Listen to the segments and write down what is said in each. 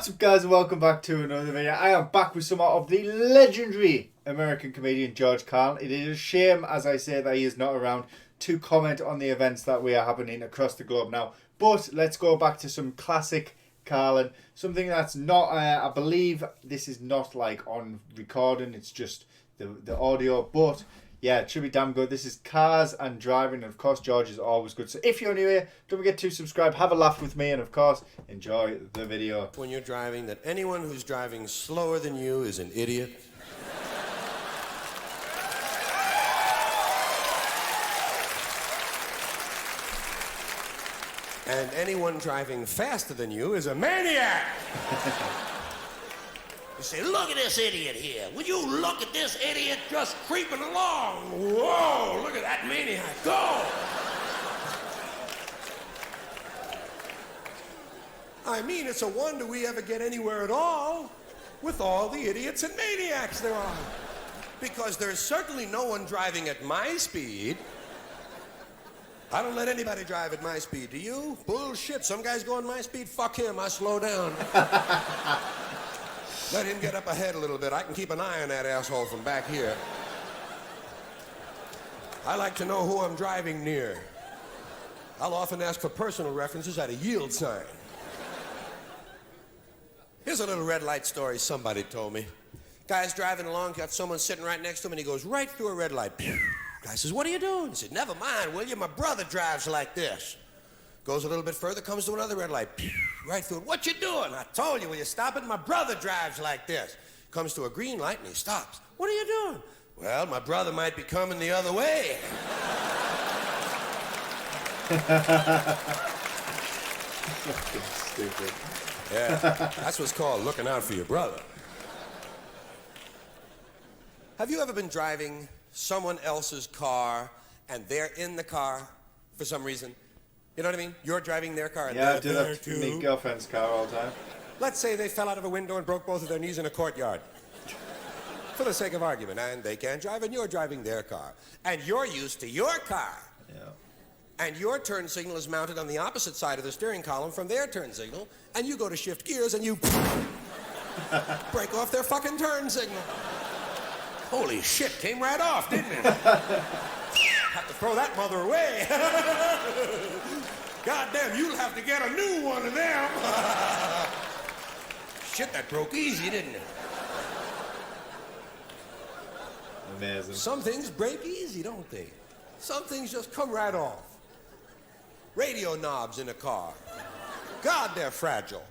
What's up, guys, and welcome back to another video. I am back with some more of the legendary American comedian George Carlin. It is a shame, as I say, that he is not around to comment on the events that we are happening across the globe now. But let's go back to some classic Carlin. Something that's not, I believe this is not like on recording, it's just the audio. But yeah, it should be damn good. This is Cars and Driving, and of course George is always good. So if you're new here, don't forget to subscribe, have a laugh with me, and of course enjoy the video. When you're driving, that anyone who's driving slower than you is an idiot. And anyone driving faster than you is a maniac. You say, look at this idiot here. Would you look at this idiot just creeping along? Whoa, look at that maniac. Go! I mean, it's a wonder we ever get anywhere at all with all the idiots and maniacs there are. Because there's certainly no one driving at my speed. I don't let anybody drive at my speed. Do you? Bullshit. Some guy's going my speed. Fuck him. I slow down. Let him get up ahead a little bit. I can keep an eye on that asshole from back here. I like to know who I'm driving near. I'll often ask for personal references at a yield sign. Here's a little red light story somebody told me. Guy's driving along, got someone sitting right next to him, and he goes right through a red light. Guy says, what are you doing? He said, never mind, will you? My brother drives like this. Goes a little bit further, comes to another red light. Right through it. What you doing? I told you, will you stop it? My brother drives like this. Comes to a green light and he stops. What are you doing? Well, my brother might be coming the other way. Stupid. Yeah, that's what's called looking out for your brother. Have you ever been driving someone else's car and they're in the car for some reason? You know what I mean? You're driving their car and Yeah, I do they're that there to too. my girlfriend's car all the time. Let's say they fell out of a window and broke both of their knees in a courtyard. For the sake of argument, and they can't drive and you're driving their car. And you're used to your car. Yeah. And your turn signal is mounted on the opposite side of the steering column from their turn signal, and you go to shift gears and you break off their fucking turn signal. Holy shit, came right off, didn't it? Have to throw that mother away. Goddamn, you'll have to get a new one of them. Shit, that broke easy, didn't it? Amazing. Some things break easy, don't they? Some things just come right off. Radio knobs in a car. God, they're fragile.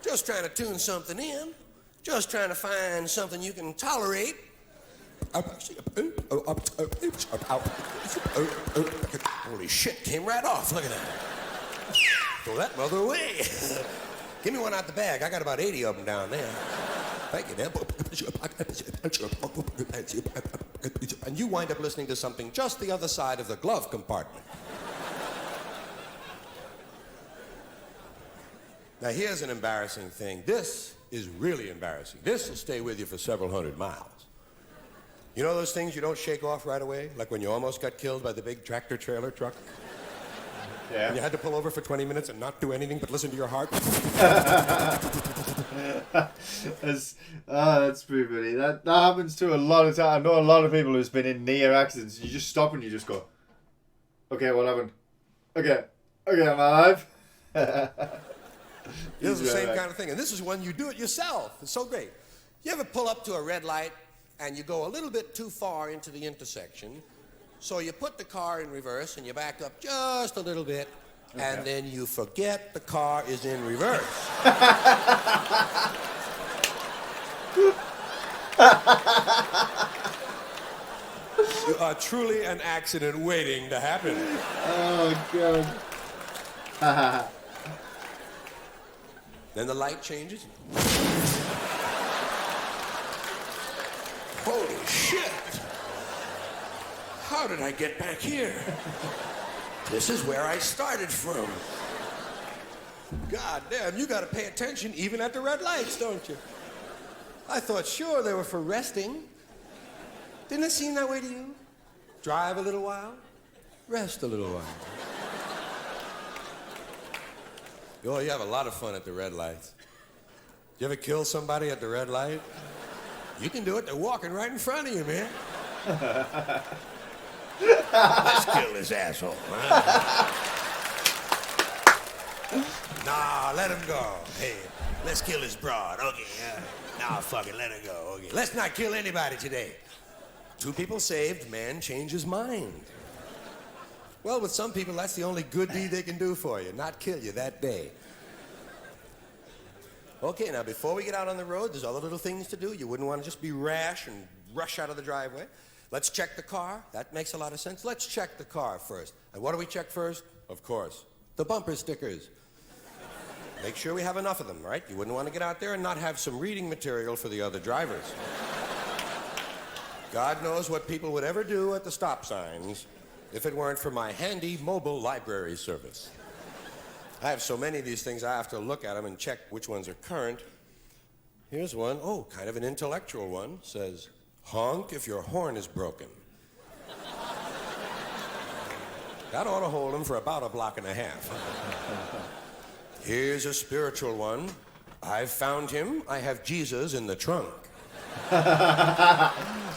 Just trying to tune something in. Just trying to find something you can tolerate. Holy shit, came right off. Look at that. Throw that mother away. Give me one out the bag. I got about 80 of them down there. Thank you, man. And you wind up listening to something just the other side of the glove compartment. Now, here's an embarrassing thing. This is really embarrassing. This will stay with you for several hundred miles. You know those things you don't shake off right away? Like when you almost got killed by the big tractor-trailer truck? Yeah. And you had to pull over for 20 minutes and not do anything but listen to your heart? That's pretty funny. That happens to a lot of times. I know a lot of people who's been in near accidents. You just stop and you just go, okay, what happened? Okay, I'm alive. This is the same kind of thing. And this is when you do it yourself. It's so great. You ever pull up to a red light and you go a little bit too far into the intersection, so you put the car in reverse and you back up just a little bit, okay, and then you forget the car is in reverse. You are truly an accident waiting to happen. Oh, God. Then the light changes. Holy shit! How did I get back here? This is where I started from. God damn, you gotta pay attention even at the red lights, don't you? I thought sure they were for resting. Didn't it seem that way to you? Drive a little while, rest a little while. Oh, you have a lot of fun at the red lights. You ever kill somebody at the red light? You can do it. They're walking right in front of you, man. Let's kill this asshole. Huh? Nah, let him go. Hey, let's kill this broad. Okay, nah, fuck it, let it go. Okay, let's not kill anybody today. 2 people saved, man changed his mind. Well, with some people, that's the only good deed they can do for you, not kill you that day. Okay, now before we get out on the road, there's other little things to do. You wouldn't want to just be rash and rush out of the driveway. Let's check the car. That makes a lot of sense. Let's check the car first. And what do we check first? Of course, the bumper stickers. Make sure we have enough of them, right? You wouldn't want to get out there and not have some reading material for the other drivers. God knows what people would ever do at the stop signs if it weren't for my handy mobile library service. I have so many of these things, I have to look at them and check which ones are current. Here's one, oh, kind of an intellectual one. Says, honk if your horn is broken. That ought to hold them for about a block and a half. Here's a spiritual one. I've found him. I have Jesus in the trunk.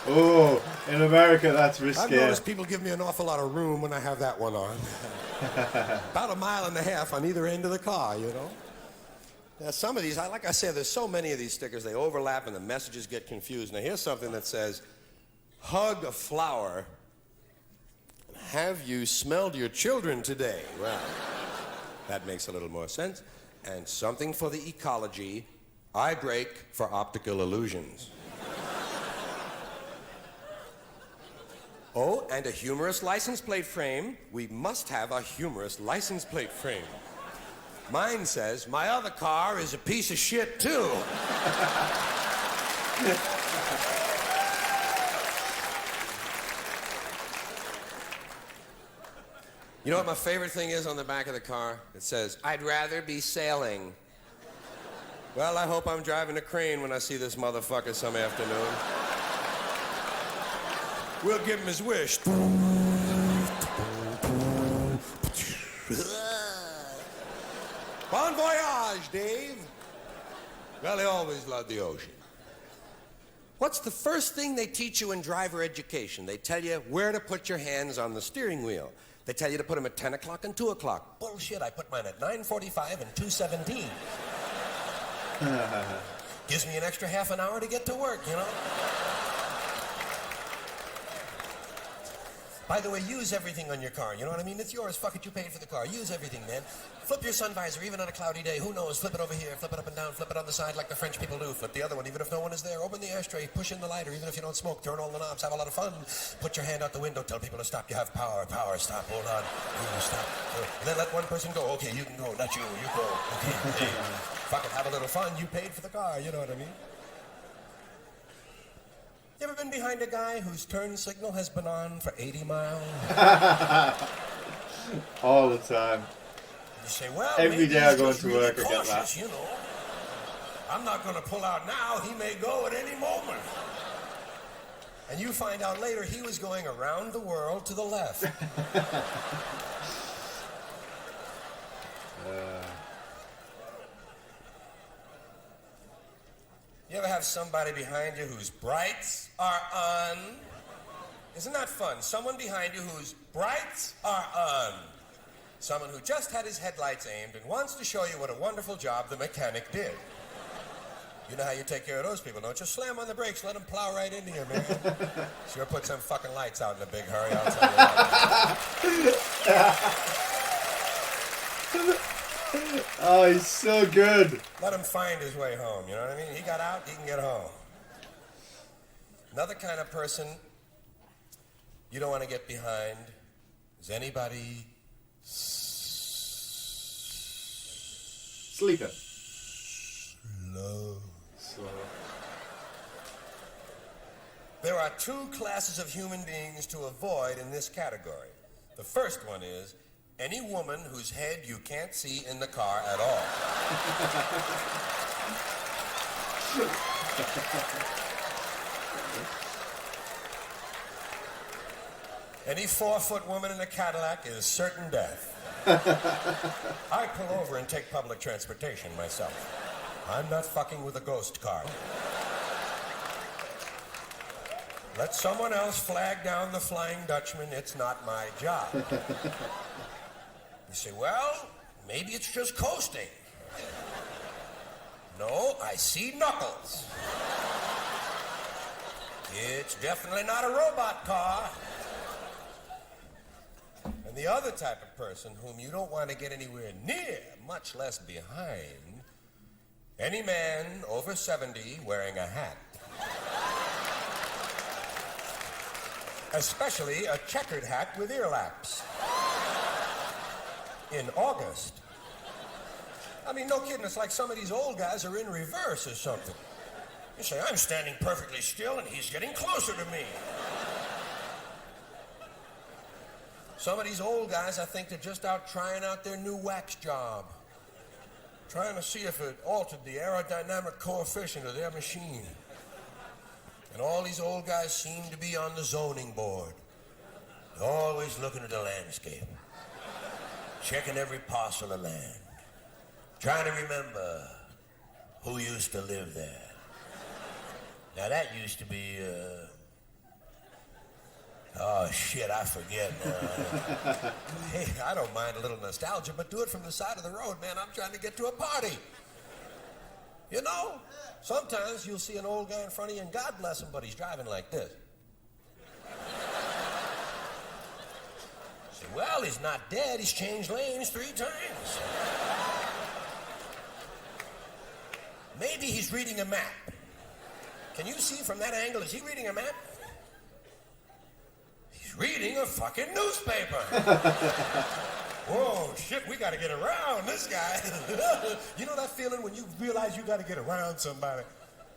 Oh, in America, that's risky. I've noticed people give me an awful lot of room when I have that one on. About a mile and a half on either end of the car, you know. Now, some of these, like I said, there's so many of these stickers, they overlap and the messages get confused. Now, here's something that says, hug a flower. Have you smelled your children today? Well, that makes a little more sense. And something for the ecology, I brake for optical illusions. Oh, and a humorous license plate frame. We must have a humorous license plate frame. Mine says, my other car is a piece of shit, too. You know what my favorite thing is on the back of the car? It says, I'd rather be sailing. Well, I hope I'm driving a crane when I see this motherfucker some afternoon. We'll give him his wish. Bon voyage, Dave. Well, he always loved the ocean. What's the first thing they teach you in driver education? They tell you where to put your hands on the steering wheel. They tell you to put them at 10 o'clock and 2 o'clock. Bullshit, I put mine at 9:45 and 2:17. Gives me an extra half an hour to get to work, you know? By the way, use everything on your car, you know what I mean? It's yours, fuck it, you paid for the car. Use everything, man. Flip your sun visor, even on a cloudy day. Who knows? Flip it over here, flip it up and down, flip it on the side like the French people do. Flip the other one, even if no one is there. Open the ashtray, push in the lighter, even if you don't smoke. Turn all the knobs, have a lot of fun. Put your hand out the window, tell people to stop. You have power, stop, hold on. Stop. And then let one person go. Okay, you can go, not you, you go. Okay, hey. Fuck it, have a little fun. You paid for the car, you know what I mean? You ever been behind a guy whose turn signal has been on for 80 miles? All the time. You say, well, every day I go into really work, cautious, I get that. You know. I'm not going to pull out now. He may go at any moment. And you find out later he was going around the world to the left. You ever have somebody behind you whose brights are on? Isn't that fun? Someone behind you whose brights are on. Someone who just had his headlights aimed and wants to show you what a wonderful job the mechanic did. You know how you take care of those people, don't you? Slam on the brakes, let them plow right into you, man. Sure put some fucking lights out in a big hurry, I'll tell you that. Oh, he's so good. Let him find his way home, you know what I mean? He got out, he can get home. Another kind of person you don't want to get behind is anybody Sleeping. Slow. There are 2 classes of human beings to avoid in this category. The first one is any woman whose head you can't see in the car at all. Any 4-foot woman in a Cadillac is certain death. I pull over and take public transportation myself. I'm not fucking with a ghost car. Let someone else flag down the Flying Dutchman. It's not my job. You say, well, maybe it's just coasting. No, I see knuckles. It's definitely not a robot car. And the other type of person whom you don't want to get anywhere near, much less behind, any man over 70 wearing a hat. Especially a checkered hat with ear laps. In August. I mean, no kidding, it's like some of these old guys are in reverse or something. You say, I'm standing perfectly still and he's getting closer to me. Some of these old guys, I think they're just out trying out their new wax job. Trying to see if it altered the aerodynamic coefficient of their machine. And all these old guys seem to be on the zoning board. They're always looking at the landscape. Checking every parcel of land. Trying to remember who used to live there. Now that used to be, oh shit, I forget now. Hey, I don't mind a little nostalgia, but do it from the side of the road, man. I'm trying to get to a party. You know, sometimes you'll see an old guy in front of you, and God bless him, but he's driving like this. Say, well, he's not dead. He's changed lanes 3 times. Maybe he's reading a map. Can you see from that angle, is he reading a map? He's reading a fucking newspaper. Whoa, shit, we gotta get around this guy. You know that feeling when you realize you gotta get around somebody?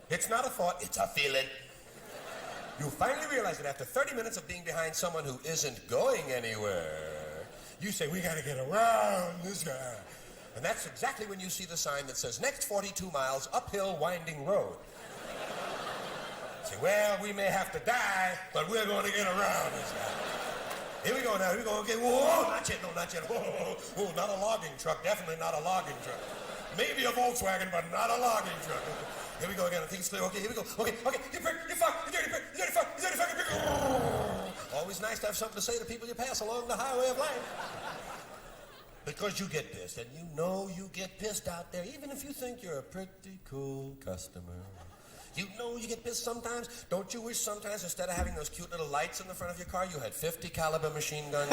It's not a thought, it's a feeling. You finally realize that after 30 minutes of being behind someone who isn't going anywhere, you say, we gotta get around this guy. And that's exactly when you see the sign that says, next 42 miles, uphill, winding road. Say, well, we may have to die, but we're going to get around this guy. Here we go now, here we go. Okay, whoa, not yet, no, not yet. Whoa, not a logging truck, definitely not a logging truck. Maybe a Volkswagen, but not a logging truck. Here we go again, I think it's clear. Okay, here we go. Okay, you prick, you fuck, you dirty prick, you dirty fuck, you dirty fucking prick. Always nice to have something to say to people you pass along the highway of life. Because you get pissed, and you know you get pissed out there, even if you think you're a pretty cool customer. You know you get pissed sometimes. Don't you wish sometimes instead of having those cute little lights in the front of your car, you had 50 caliber machine guns?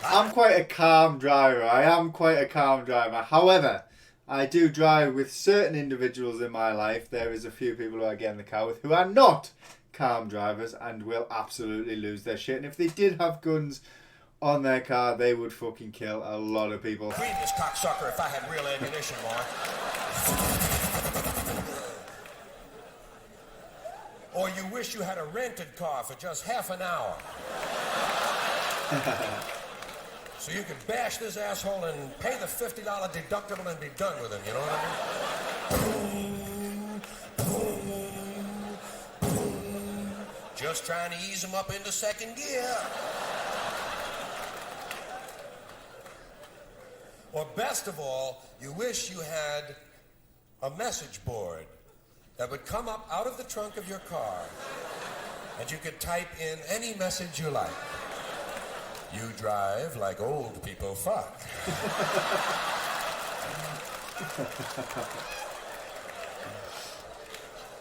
I'm quite a calm driver. I am quite a calm driver. However, I do drive with certain individuals in my life. There is a few people who I get in the car with who are not calm drivers and will absolutely lose their shit. And if they did have guns on their car, they would fucking kill a lot of people. Read this cocksucker if I had real ammunition, Mark. Or you wish you had a rented car for just half an hour. So you could bash this asshole and pay the $50 deductible and be done with him, you know what I mean? Boom, boom, boom. Just trying to ease him up into second gear. Or best of all, you wish you had a message board that would come up out of the trunk of your car and you could type in any message you like. You drive like old people fuck.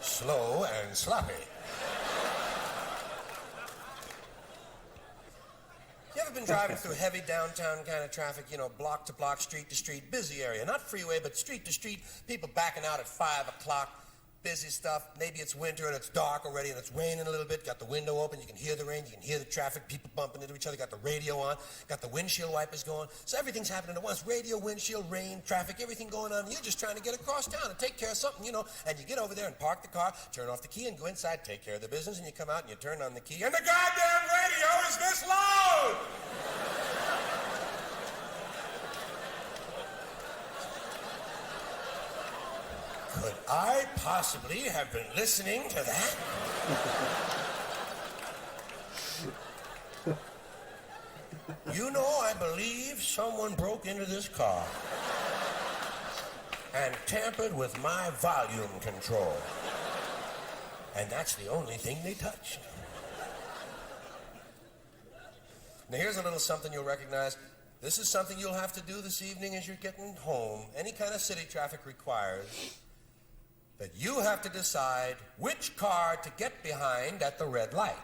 Slow and sloppy. You ever been driving through heavy downtown kind of traffic, you know, block to block, street to street, busy area, not freeway, but street to street, people backing out at 5 o'clock, busy stuff, maybe it's winter and it's dark already and it's raining a little bit, got the window open, you can hear the rain, you can hear the traffic, people bumping into each other, got the radio on, got the windshield wipers going, so everything's happening at once, radio, windshield, rain, traffic, everything going on, and you're just trying to get across town and take care of something, you know, and you get over there and park the car, turn off the key and go inside, take care of the business, and you come out and you turn on the key, and the goddamn radio is this loud! Could I possibly have been listening to that? you know, I believe someone broke into this car and tampered with my volume control. And that's the only thing they touched. Now here's a little something you'll recognize. This is something you'll have to do this evening as you're getting home. Any kind of city traffic requires that you have to decide which car to get behind at the red light.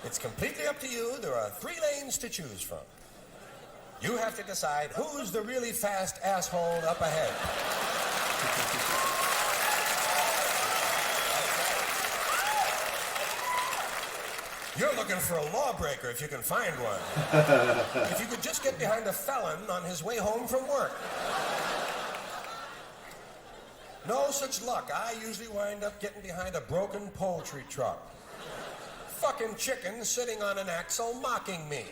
It's completely up to you. There are 3 lanes to choose from. You have to decide who's the really fast asshole up ahead. You're looking for a lawbreaker if you can find one. If you could just get behind a felon on his way home from work. No such luck. I usually wind up getting behind a broken poultry truck. Fucking chicken sitting on an axle mocking me.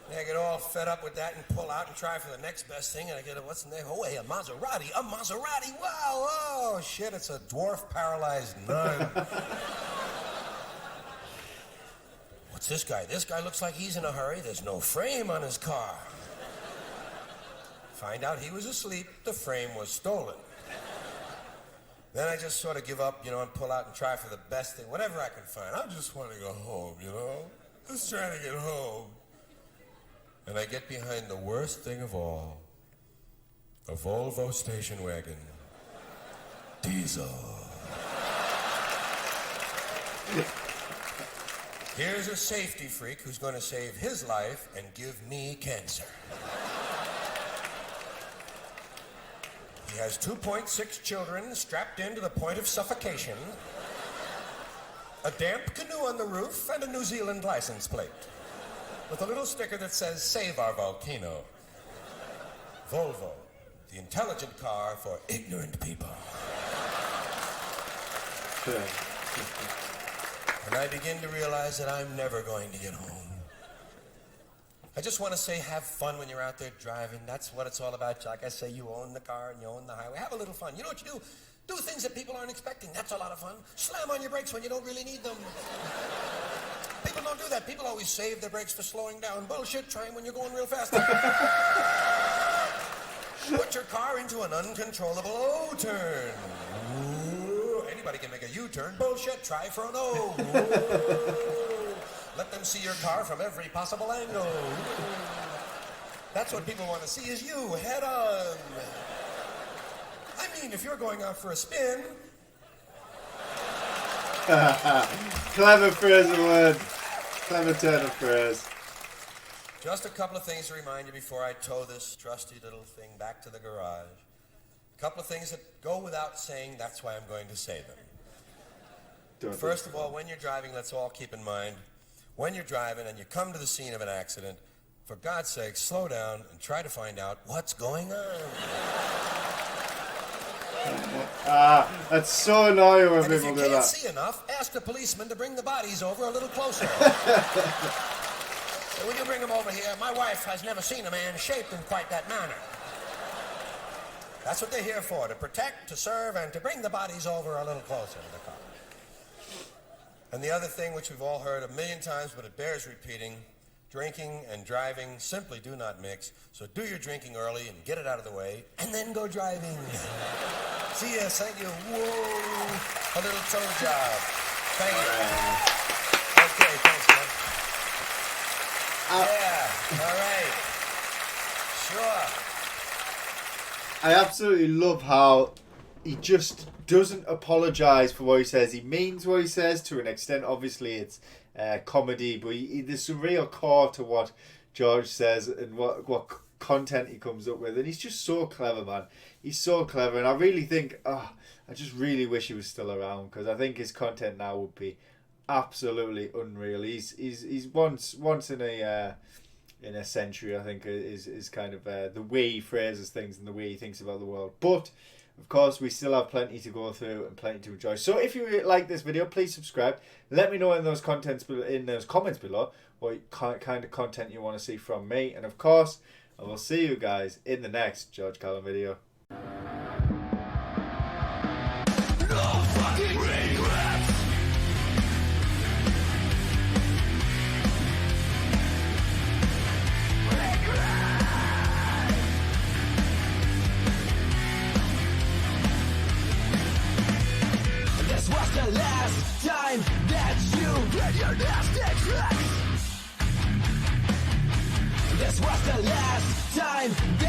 I get all fed up with that and pull out and try for the next best thing, and I get a, what's the name? Oh, hey, a Maserati. A Maserati. Wow. Oh, shit, it's a dwarf paralyzed nun. What's this guy? This guy looks like he's in a hurry. There's no frame on his car. Find out he was asleep. The frame was stolen. Then I just sort of give up, you know, and pull out and try for the best thing, whatever I can find. I just want to go home, you know? Just trying to get home. And I get behind the worst thing of all, a Volvo station wagon. Diesel. Here's a safety freak who's going to save his life and give me cancer. He has 2.6 children strapped in to the point of suffocation, a damp canoe on the roof, and a New Zealand license plate with a little sticker that says, "Save our volcano." Volvo, the intelligent car for ignorant people. And I begin to realize that I'm never going to get home. I just want to say, have fun when you're out there driving. That's what it's all about. Like I say, you own the car and you own the highway. Have a little fun. You know what you do? Do things that people aren't expecting. That's a lot of fun. Slam on your brakes when you don't really need them. People don't do that. People always save their brakes for slowing down. Bullshit. Try 'em when you're going real fast. Put your car into an uncontrollable O-turn. Ooh, anybody can make a U-turn. Bullshit. Try for an O. Ooh. Let them see your car from every possible angle. That's what people want to see is you, head on. I mean, if you're going out for a spin. Clever phrase of word. Clever turn of phrase. Just a couple of things to remind you before I tow this trusty little thing back to the garage. A couple of things that go without saying, that's why I'm going to say them. First of all, when you're driving, let's all keep in mind, when you're driving and you come to the scene of an accident, for God's sake, slow down and try to find out what's going on. That's so annoying when And if people you do can't that. see enough, ask the policeman to bring the bodies over a little closer. So will you bring them over here? My wife has never seen a man shaped in quite that manner. That's what they're here for, to protect, to serve, and to bring the bodies over a little closer to the car. And the other thing, which we've all heard a million times, but it bears repeating, drinking and driving simply do not mix. So do your drinking early and get it out of the way, and then go driving. See ya, thank you. Whoa, a little toe job. Thank you. Okay, thanks, man. Yeah, all right. Sure. I absolutely love how he just doesn't apologise for what he says. He means what he says to an extent. Obviously, it's comedy, but there's some real core to what George says and what content he comes up with. And he's just so clever, man. He's so clever. And I really think, I just really wish he was still around, because I think his content now would be absolutely unreal. He's once in a century, I think, is kind of the way he phrases things and the way he thinks about the world. But of course, we still have plenty to go through and plenty to enjoy. So if you like this video, please subscribe. Let me know in those comments below what kind of content you want to see from me. And of course, I will see you guys in the next George Carlin video. No fucking regrets. time that you get your nasty tricks. This was the last time that